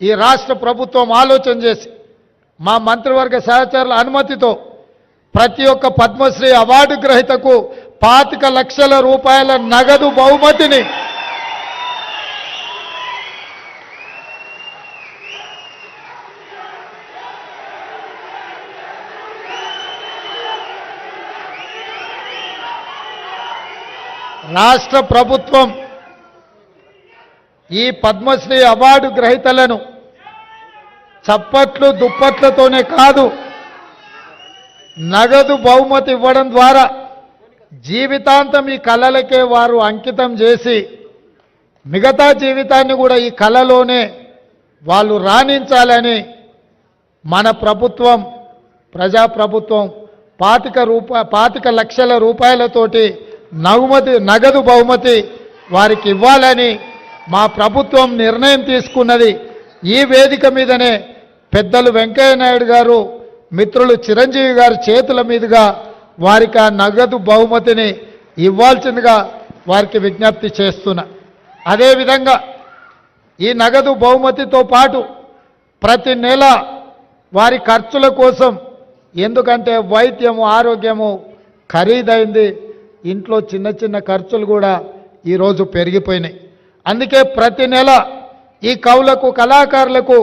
ఈ రాష్ట్ర ప్రభుత్వం ఆలోచన చేసి మా మంత్రివర్గ సహచరుల అనుమతితో ప్రతి ఒక్క పద్మశ్రీ అవార్డు గ్రహీతకు 25 లక్షల రూపాయల నగదు బహుమతిని రాష్ట్ర ప్రభుత్వం ఈ పద్మశ్రీ అవార్డు గ్రహీతలను చప్పట్లు దుప్పట్లతోనే కాదు నగదు బహుమతి ఇవ్వడం ద్వారా జీవితాంతం ఈ కళలకే వారు అంకితం చేసి మిగతా జీవితాన్ని కూడా ఈ కళలోనే వాళ్ళు రాణించాలని మన ప్రభుత్వం ప్రజాప్రభుత్వం 25 లక్షల రూపాయలతోటి నగదు బహుమతి వారికి ఇవ్వాలని మా ప్రభుత్వం నిర్ణయం తీసుకున్నది. ఈ వేదిక మీదనే పెద్దలు వెంకయ్య నాయుడు గారు మిత్రులు చిరంజీవి గారి చేతుల మీదుగా వారికి ఆ నగదు బహుమతిని ఇవ్వాల్సిందిగా వారికి విజ్ఞప్తి చేస్తున్నా. అదేవిధంగా ఈ నగదు బహుమతితో పాటు ప్రతి నెల వారి ఖర్చుల కోసం, ఎందుకంటే వైద్యము ఆరోగ్యము ఖరీదైంది, ఇంట్లో చిన్న చిన్న ఖర్చులు కూడా ఈరోజు పెరిగిపోయినాయి. అందుకే ప్రతి నెల ఈ కవులకు కళాకారులకు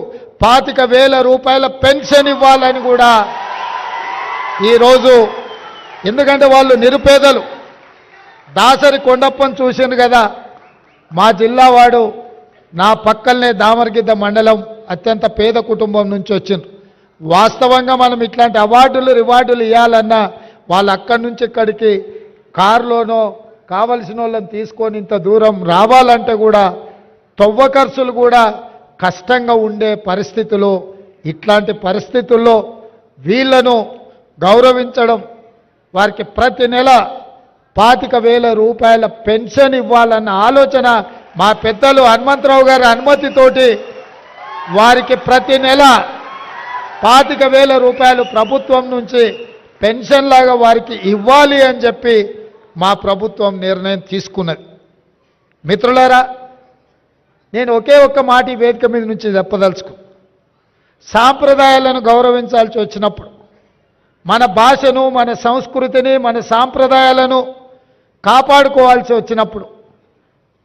25,000 రూపాయల పెన్షన్ ఇవ్వాలని కూడా ఈరోజు, ఎందుకంటే వాళ్ళు నిరుపేదలు. దాసరి కొండప్పని చూసిండు కదా, మా జిల్లా వాడు, నా పక్కనే దామరగిద్ద మండలం, అత్యంత పేద కుటుంబం నుంచి వచ్చిండ్రు. వాస్తవంగా మనం ఇట్లాంటి అవార్డులు రివార్డులు ఇవ్వాలన్నా వాళ్ళు అక్కడి నుంచి ఇక్కడికి కారులోనో కావలసిన వాళ్ళని తీసుకొని ఇంత దూరం రావాలంటే కూడా తవ్వ ఖర్చులు కూడా కష్టంగా ఉండే పరిస్థితులు. ఇట్లాంటి పరిస్థితుల్లో వీళ్ళను గౌరవించడం, వారికి ప్రతి నెల 25,000 రూపాయల పెన్షన్ ఇవ్వాలన్న ఆలోచన మా పెద్దలు హనుమంతరావు గారి అనుమతితోటి వారికి ప్రతి నెల 25,000 రూపాయలు ప్రభుత్వం నుంచి పెన్షన్ లాగా వారికి ఇవ్వాలి అని చెప్పి మా ప్రభుత్వం నిర్ణయం తీసుకున్నది. మిత్రులారా, నేను ఒకే ఒక్క మాట ఈ వేదిక మీద నుంచి చెప్పదలుచుకో. సాంప్రదాయాలను గౌరవించాల్సి వచ్చినప్పుడు, మన భాషను, మన సంస్కృతిని, మన సాంప్రదాయాలను కాపాడుకోవాల్సి వచ్చినప్పుడు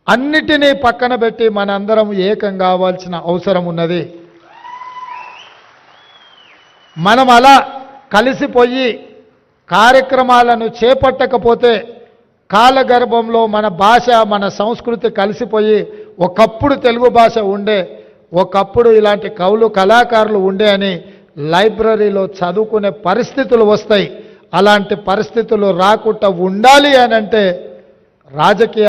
అన్నిటినీ పక్కన పెట్టి మనందరం ఏకం కావాల్సిన అవసరం ఉన్నది. మనం అలా కలిసిపోయి కార్యక్రమాలను చేపట్టకపోతే కాలగర్భంలో మన భాష, మన సంస్కృతి కలిసిపోయి ఒకప్పుడు తెలుగు భాష ఉండే, ఒకప్పుడు ఇలాంటి కవులు కళాకారులు ఉండే అని లైబ్రరీలో చదువుకునే పరిస్థితులు వస్తాయి. అలాంటి పరిస్థితులు రాకుండా ఉండాలి అని అంటే రాజకీయ